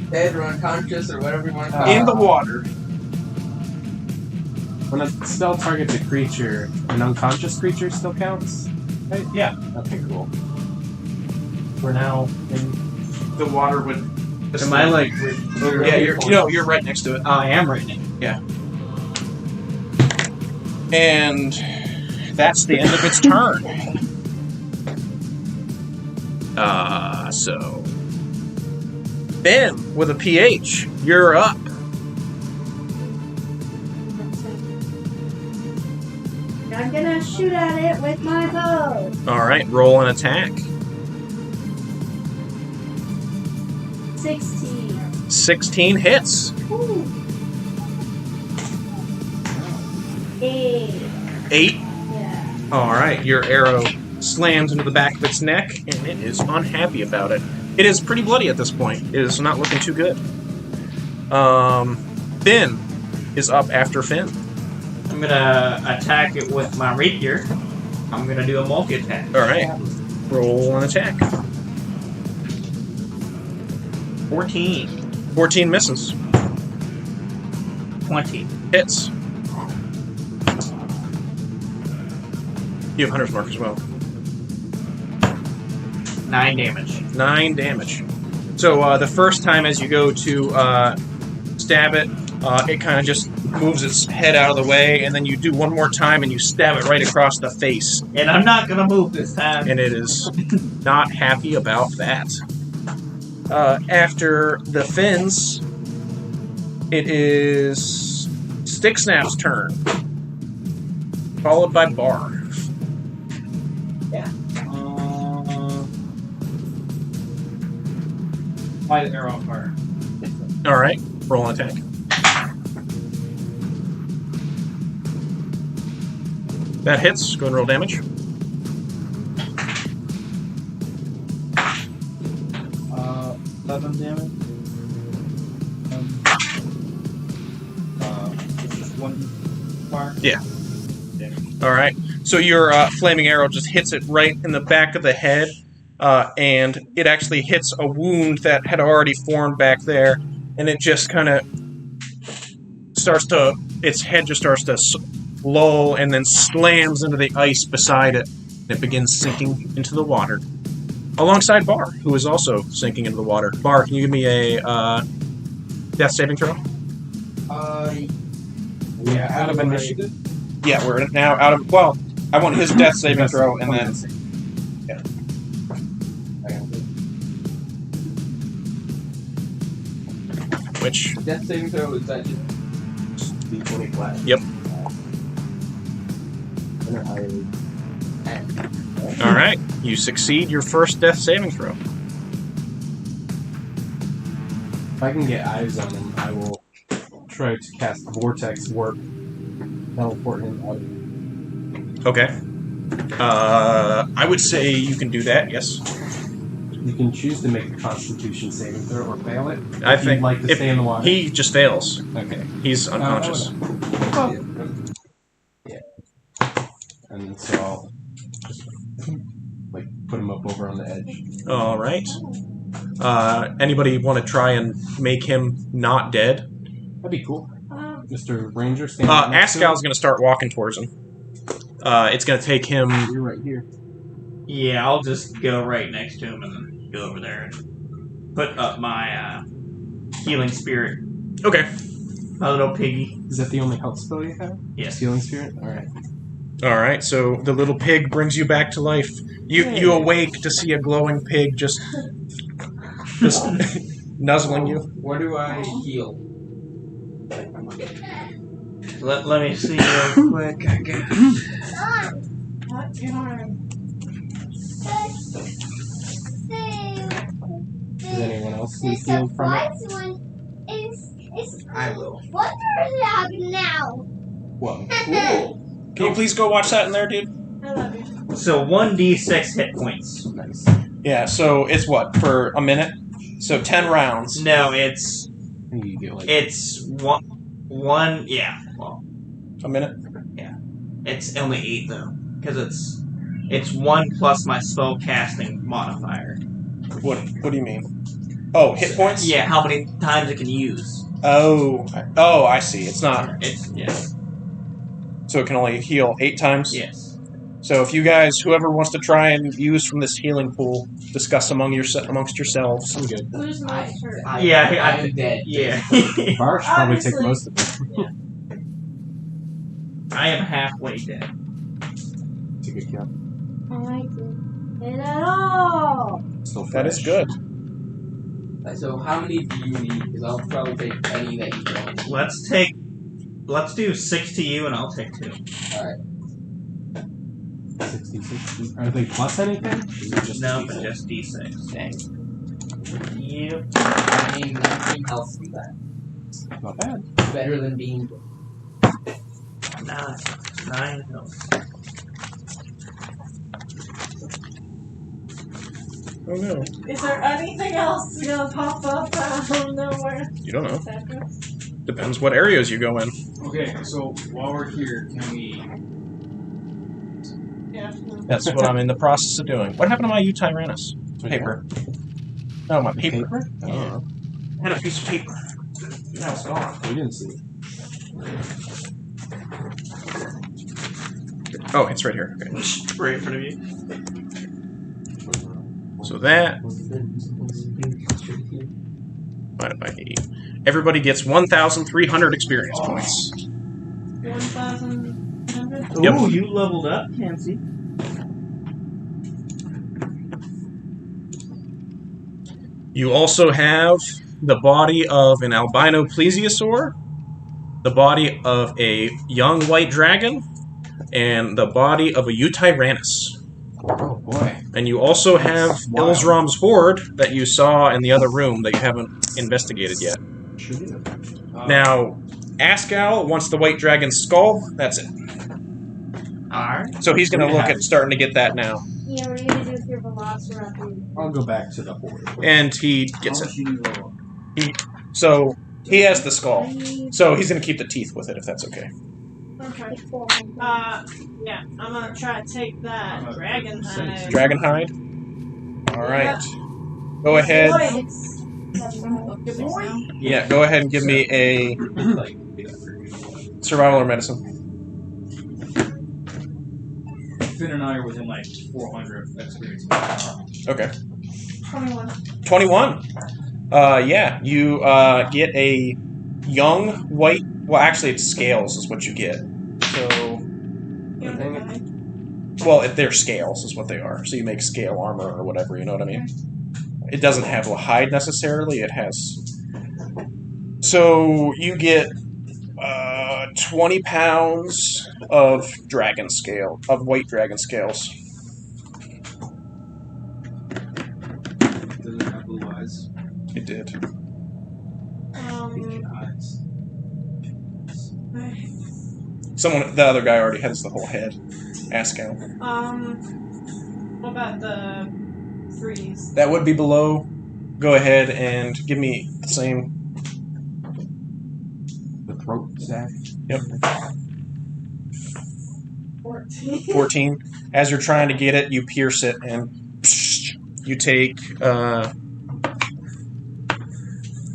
dead or unconscious or whatever you want to call it. In the water. When a spell targets a creature, an unconscious creature still counts? Right? Yeah. Okay, cool. We're now in... The water would. Am I like? Yeah, you're right next to it. I am right now. And that's the end of its turn. So Ben with a PH, you're up. I'm gonna shoot at it with my bow. All right, roll an attack. 16. 16 hits. Ooh. 8. 8. Yeah. All right, your arrow slams into the back of its neck, and it is unhappy about it. It is pretty bloody at this point. It is not looking too good. Finn is up after Finn. I'm gonna attack it with my rapier. I'm gonna do a mulky attack. All right, roll an attack. 14. 14 misses. 20. Hits. You have Hunter's Mark as well. 9 damage. 9 damage. So the first time as you go to stab it, it kind of just moves its head out of the way, and then you do one more time and you stab it right across the face. And I'm not gonna move this time. And it is not happy about that. After the fins, it is Sticksnap's turn, followed by Bar. Fly the arrow on fire. All right, roll an attack. That hits. Go and roll damage. 11 damage. This is 1 fire. Yeah. All right. So your flaming arrow just hits it right in the back of the head, and it actually hits a wound that had already formed back there, and it just kind of starts to, its head just starts to lull and then slams into the ice beside it, and it begins sinking into the water, alongside Bar, who is also sinking into the water. Bar, can you give me a death saving throw? Yeah, out of initiative. Yeah, we're now out of, well, I want his death saving throw, and then... Yeah. Which... Death saving throw is that just D20 flat. Yep. They're highly... Alright, you succeed your first death saving throw. If I can get eyes on him, I will try to cast Vortex Warp. Teleport him out. Okay. I would say you can do that, yes. You can choose to make a Constitution saving throw or fail it. I If think you'd like to if stay in the water. he just fails. Okay. He's unconscious. Yeah. And so I'll just like put him up over on the edge. Alright. Anybody want to try and make him not dead? That'd be cool. Mr. Ranger, stand next to him. Ascal's going to start walking towards him. It's going to take him... You're right here. Yeah, I'll just go right next to him and then go over there and put up my healing spirit. Okay. My little piggy. Is that the only health spell you have? Yes. Healing Spirit? Alright. Alright, so the little pig brings you back to life. You awake to see a glowing pig just nuzzling you. where do I heal? Let me see real quick. I got What's your arm? Does anyone else need healed from it? I will. What is happening now? Well, Cool. Can you please go watch that in there, dude? I love you. So 1d6 hit points. nice. Yeah, so it's what, for a minute? So 10 rounds. No, it's You get like one. Yeah. Well, A minute? it's only 8 though, because it's 1 plus my spell casting modifier. What do you mean? Oh, hit points? Yeah, how many times it can use. Oh, I see. It's not. It's yes. So it can only heal 8 times? Yes. So if you guys, whoever wants to try and use from this healing pool, discuss amongst yourselves. I'm good. Who's most hurt? I'm dead. Yeah. Bar should probably take Obviously. most of it. I am halfway dead. Take a kill. I like it. It at all. Still That is fresh. good. So how many do you need? Because I'll probably take any that you don't. Let's do 6 to you, and I'll take 2. Alright. 60. Are they plus anything? Or is it just No, a but D6? just d6. Dang. Yep. I mean, 19 health from that. Not bad. Better than being. 9 health. Oh no. Is there anything else gonna pop up out of nowhere? You don't know. Etc. Depends what areas you go in. Okay, so while we're here, can we? Yeah. That's what I'm in the process of doing. What happened to my Tyrannus? Paper. No, my paper. Paper? Oh. I had a piece of paper. Now it's gone. We didn't see it. Oh, it's right here. Okay. Right in front of you. So that divided by 8. Everybody gets 1,300 experience points. 1,100? Yep. Ooh, you leveled up, Tansy. You also have the body of an albino plesiosaur, the body of a young white dragon, and the body of a Tyrannus. Oh boy. And you also have Wow. Ilsrom's horde that you saw in the other room that you haven't investigated yet. Sure do. Now, Askal wants the white dragon's skull. That's it. Alright. So he's going to look at starting to get that now. Yeah, what are you gonna do with your velociraptor? I'll go back to the horde. And he gets How it. much do you level up? So he has the skull. So he's going to keep the teeth with it, if that's okay. Okay. Yeah, I'm gonna try to take that dragon hide. Dragon hide. All right. Go ahead. Boy, Yeah, go ahead and give me a survival or medicine. Finn and I are within like 400 experience. Okay. 21. 21. Yeah, you get a young white. Well, actually, it's scales is what you get. So, well, they're scales is what they are. So you make scale armor or whatever. You know what I mean? It doesn't have a hide necessarily. It has. So you get 20 pounds of dragon scale, of white dragon scales. Does it have blue eyes? It did. Eyes. Someone, the other guy already has the whole head. Askal. What about the freeze? That would be below. Go ahead and give me the same. The throat sack. Yep. 14. 14. As you're trying to get it, you pierce it, and you take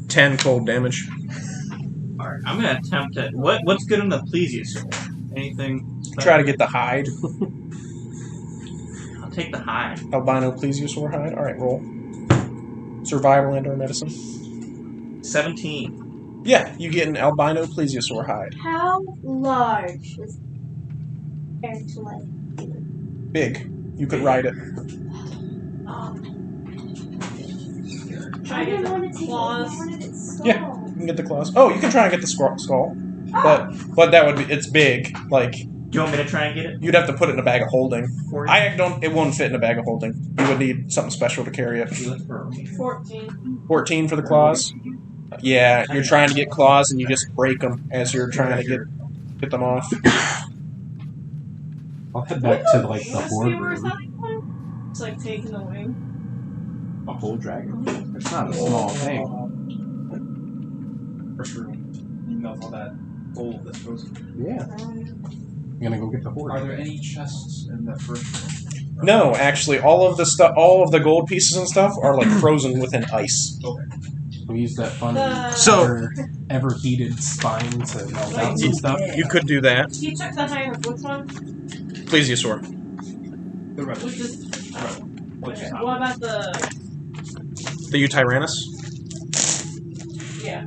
10 cold damage. Alright, I'm gonna attempt it. What's good in the plesiosaur? Anything? Try to get the hide. I'll take the hide. Albino plesiosaur hide. Alright, roll. Survival and or medicine. 17. Yeah, you get an albino plesiosaur hide. How large is compared to like? Big. You could ride it. Try I to get didn't want the to take claws. one of its skull. Yeah. You can get the claws. Oh, you can try and get the skull. But that would be, it's big. Like, Do you want me to try and get it you'd have to put it in a bag of holding. for you? It won't fit in a bag of holding. You would need something special to carry it. 14. 14 for the claws. Yeah, you're trying to get claws and you just break them as you're trying to get them off. I'll head back to like the What's horde the worst room. thing? It's like taking the wing. A whole dragon. It's not a small thing. First room. You melt all that gold that's frozen. Yeah. I'm gonna go get the horde. Are there any chests in the first room? No, actually, all of the gold pieces and stuff are like frozen within ice. Okay. We use that fun So- ever heated spine to melt out some stuff. You could do that. You check the height of which one? Plesiosaur. The red Which is. Which is What about the. The Utyrannus. Yeah.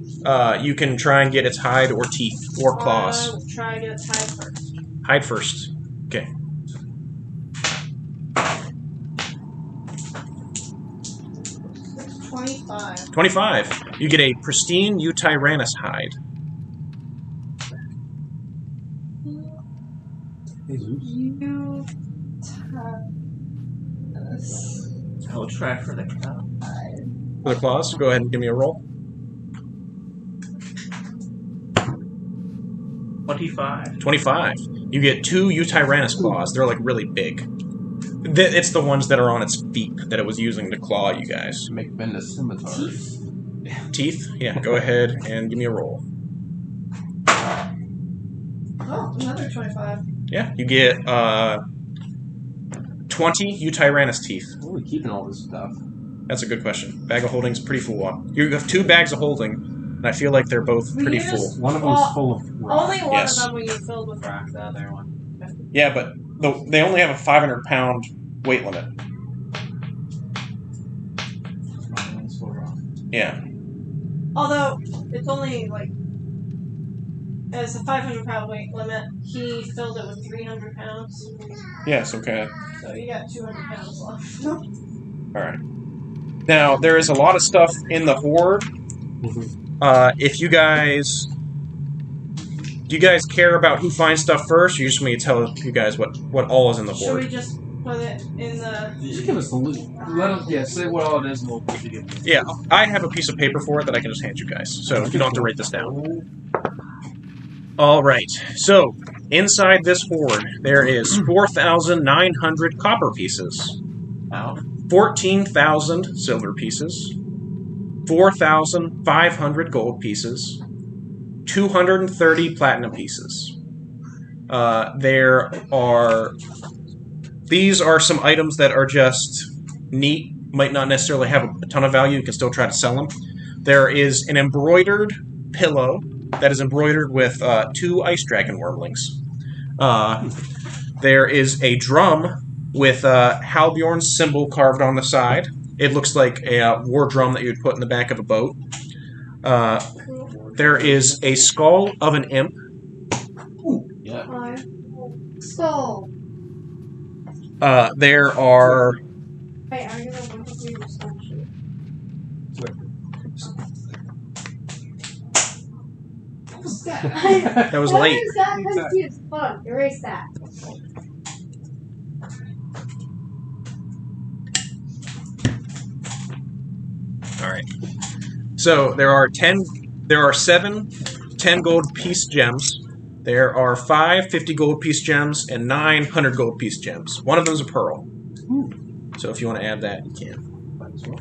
You can try and get its hide or teeth or claws. We'll try to get its hide first. Hide first. Okay. $25. 25. You get a pristine Utyrannus hide. You. I'll try for the cow. For the claws, go ahead and give me a roll. 25. 25. You get 2 Utyrannus claws. They're like really big. It's the ones that are on its feet that it was using to claw you guys. Make Benda scimitars. Teeth? Yeah, go ahead and give me a roll. Oh, another 25. Yeah, you get 20 Utyrannus teeth. Where are we keeping all this stuff? That's a good question. Bag of holding's pretty full on. You have 2 bags of holding, and I feel like they're both We pretty used- full. One of them's full of rock. Only one Yes. of them we filled with rock, the other one. Yeah, but they only have a 500-pound weight limit. Yeah. Although, it's only like. As a 500-pound weight limit, he filled it with 300 pounds. Yes, okay. So you got 200 pounds left. Alright. Now, there is a lot of stuff in the Horde. If you guys... Do you guys care about who finds stuff first, or you just want me to tell you guys what all is in the Should Horde? we just put it in the... Just give us the loot. Let us, yeah, say what all it is and we'll put it in. Yeah, I have a piece of paper for it that I can just hand you guys, so you don't have to write this down. Alright, so, inside this Horde, there is 4,900 copper pieces, 14,000 silver pieces, 4,500 gold pieces, 230 platinum pieces. These are some items that are just neat, might not necessarily have a ton of value, you can still try to sell them. There is an embroidered pillow that is embroidered with 2 ice dragon wormlings. There is a drum with Halbjorn's symbol carved on the side. It looks like a war drum that you would put in the back of a boat. There is a skull of an imp. Yeah. Skull. There are... Wait, I'm gonna look at your skull. That was What late. is that? Confused. Hold on, erase that. Alright. So, there are 7 10 gold piece gems. There are 5 50 gold piece gems and 9 100 gold piece gems. One of them is a pearl. So if you want to add that, you can. Might as well.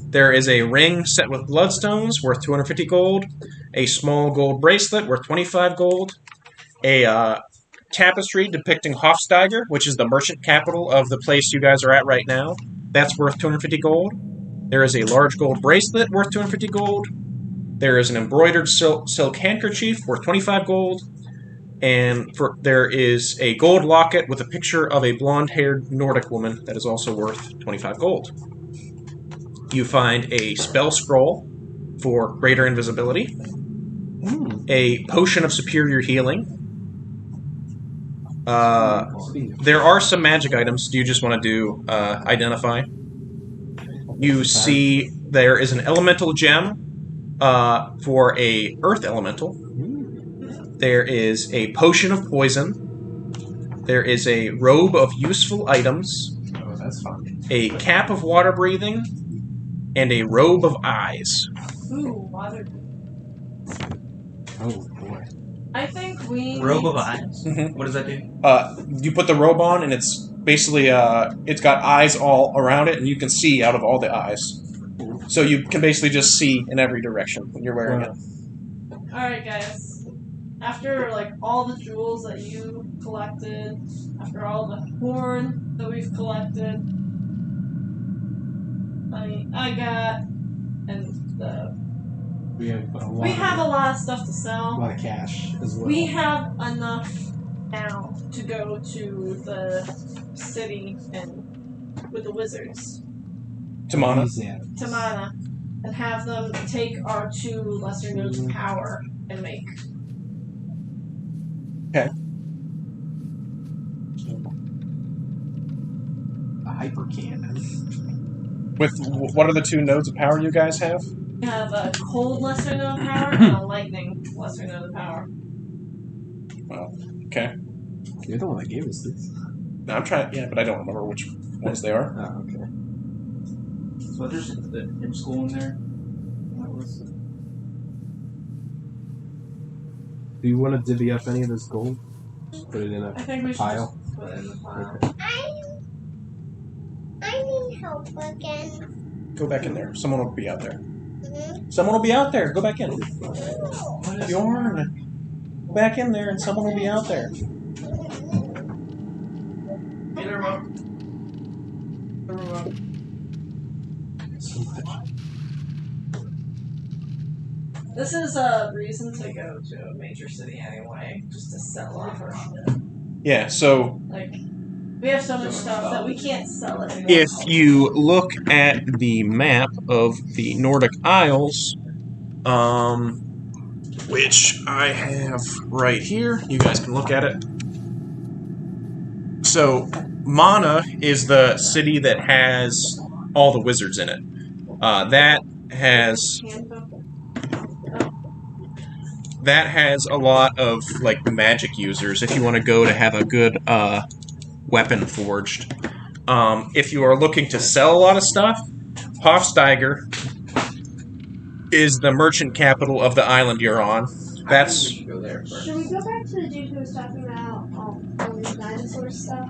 There is a ring set with bloodstones worth 250 gold, a small gold bracelet worth 25 gold, a tapestry depicting Hofsteiger, which is the merchant capital of the place you guys are at right now. That's worth 250 gold. There is a large gold bracelet worth 250 gold. There is an embroidered silk handkerchief worth 25 gold. And there is a gold locket with a picture of a blonde-haired Nordic woman that is also worth 25 gold. You find a spell scroll for greater invisibility, a potion of superior healing. There are some magic items. Do you just want to do identify? You see there is an elemental gem for a earth elemental. There is a potion of poison. There is a robe of useful items. Oh, that's fun. A cap of water breathing, and a robe of eyes. Ooh, water. Oh boy. I think we. Robe of eyes. What does that do? You put the robe on, and it's basically it's got eyes all around it, and you can see out of all the eyes. So you can basically just see in every direction when you're wearing it. Alright, guys. After like all the jewels that you collected, after all the horn that we've collected, I got, and the We have a lot. we have a lot of stuff to sell. A lot of cash as well. We have enough now to go to the city and with the wizards, Tamana. to Mana, and have them take our 2 lesser nodes of power and make. A hyper cannon. With what are the 2 nodes of power you guys have? We have a cold lesser node of power and a lightning lesser node of power. Well, okay. You're the one that gave us this. No, I'm trying. Yeah, but I don't remember which ones they are. Oh, okay. So there's the in school in there. That was Do you want to divvy up any of this gold? Put it in a I think we should pile. just put it in the pile. I need help again. Go back in there. Someone will be out there. Someone will be out there. Go back in. Bjorn. Go back in there, and someone will be out there. So much. This is a reason to go to a major city anyway, just to sell off our shit. Yeah. So Like, we have so much stuff that we can't sell it anymore. if you look at the map of the Nordic Isles, which I have right here, you guys can look at it. So, Mana is the city that has all the wizards in it. That has a lot of like magic users. If you want to go to have a good weapon forged, if you are looking to sell a lot of stuff, Hofsteiger is the merchant capital of the island you're on. That's Go there first. Should we go back to the dude who was talking about all the dinosaur stuff?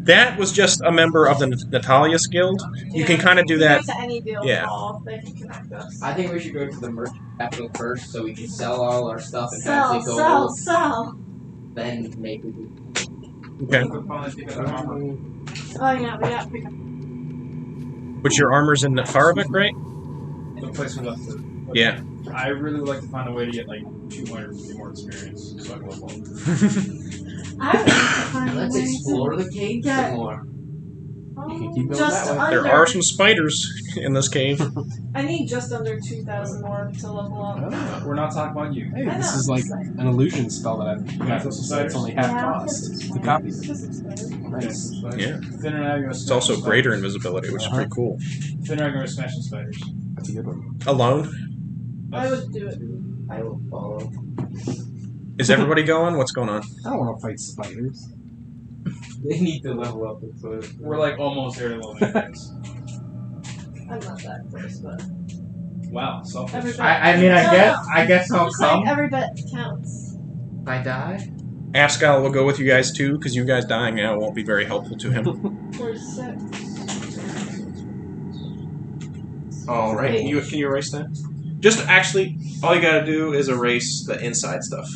that was just a member of the Natalia's Guild. You can kind of do that. To any guild Yeah. hall, they can connect us. I think we should go to the merchant capital first, so we can sell all our stuff and Sell, have it go. sell. Then maybe we. Okay. We'll probably pick up the armor. Oh yeah, we got pick up. Which your armor's in Faravik, right? The place we left it. Yeah. I really would like to find a way to get like 250 more experience, so I can level up. I would like to find a Let's way explore the cave Yeah. some more. You can keep going Just that way. under. There are some spiders in this cave. I need just under 2,000 more to level up. Oh. We're not talking about you. Hey, I this know. is like an illusion spell that I've got. It's only half cost. The copy. Nice. Yeah. Finn and I are going to It's also greater invisibility, which is pretty cool. Finn and I are going to smash some spiders. That's a good one. Alone? I would do it. I will follow. Is everybody going? What's going on? I don't want to fight spiders. They need to level up. So We're like almost there to level 6. I'm not that close, but Wow, selfish. everybody. I mean, I guess I'll Just like come. every bit counts. If I die. Ascal will go with you guys too, because you guys dying now won't be very helpful to him. 46. All right, can you erase that? Just actually, all you gotta do is erase the inside stuff.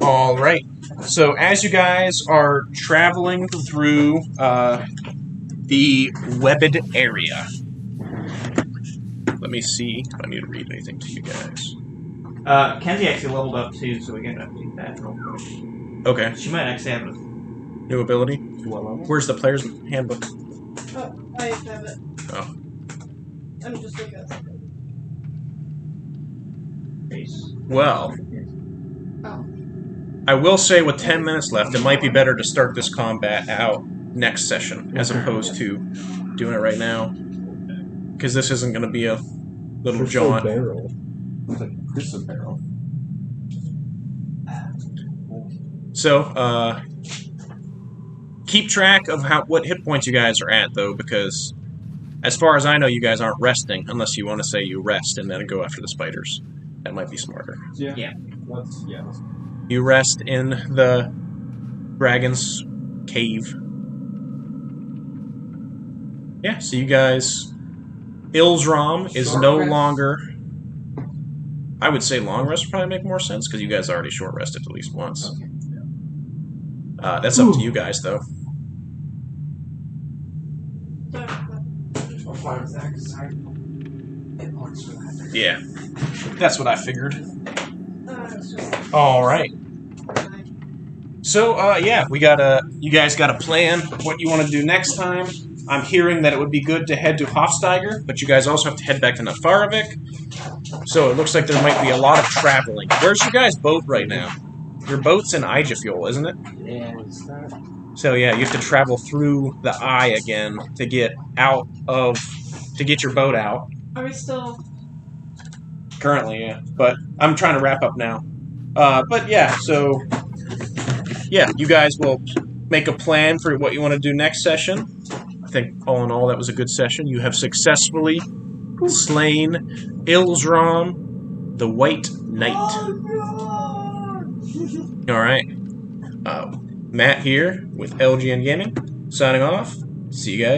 All right. So as you guys are traveling through the webbed area, let me see if I need to read anything to you guys. Kenzie actually leveled up too, so we can update that real quick. Okay. She might actually have a New ability. Where's the player's handbook? Oh, I have it. Oh. I'm just looking at something. face. Well, Oh. I will say with 10 minutes left, it might be better to start this combat out next session as opposed to doing it right now. Because this isn't going to be a little jaunt. Barrel. It's a crystal barrel. Keep track of what hit points you guys are at, though, because as far as I know, you guys aren't resting, unless you want to say you rest and then go after the spiders. That might be smarter. Yeah. Let's You rest in the dragon's cave. Yeah, so you guys... Ilzram is Short no rest. longer... I would say long rest would probably make more sense, because you guys already short rested at least once. Okay. That's up to you guys, though. I'll fire that because I hit points for that. Yeah, that's what I figured. All right. So, yeah, you guys got a plan what you want to do next time. I'm hearing that it would be good to head to Hofsteiger, but you guys also have to head back to Nafarovik. So it looks like there might be a lot of traveling. Where's your guys' boat right now? Your boat's in Ijafjol, isn't it? Yeah, it's that. So yeah, you have to travel through the eye again to get your boat out. Are we still? Currently, yeah. But I'm trying to wrap up now. But yeah, so yeah, you guys will make a plan for what you want to do next session. I think all in all, that was a good session. You have successfully slain Ilzram, the White Knight. All right. Matt here with LGN Gaming, signing off. See you guys.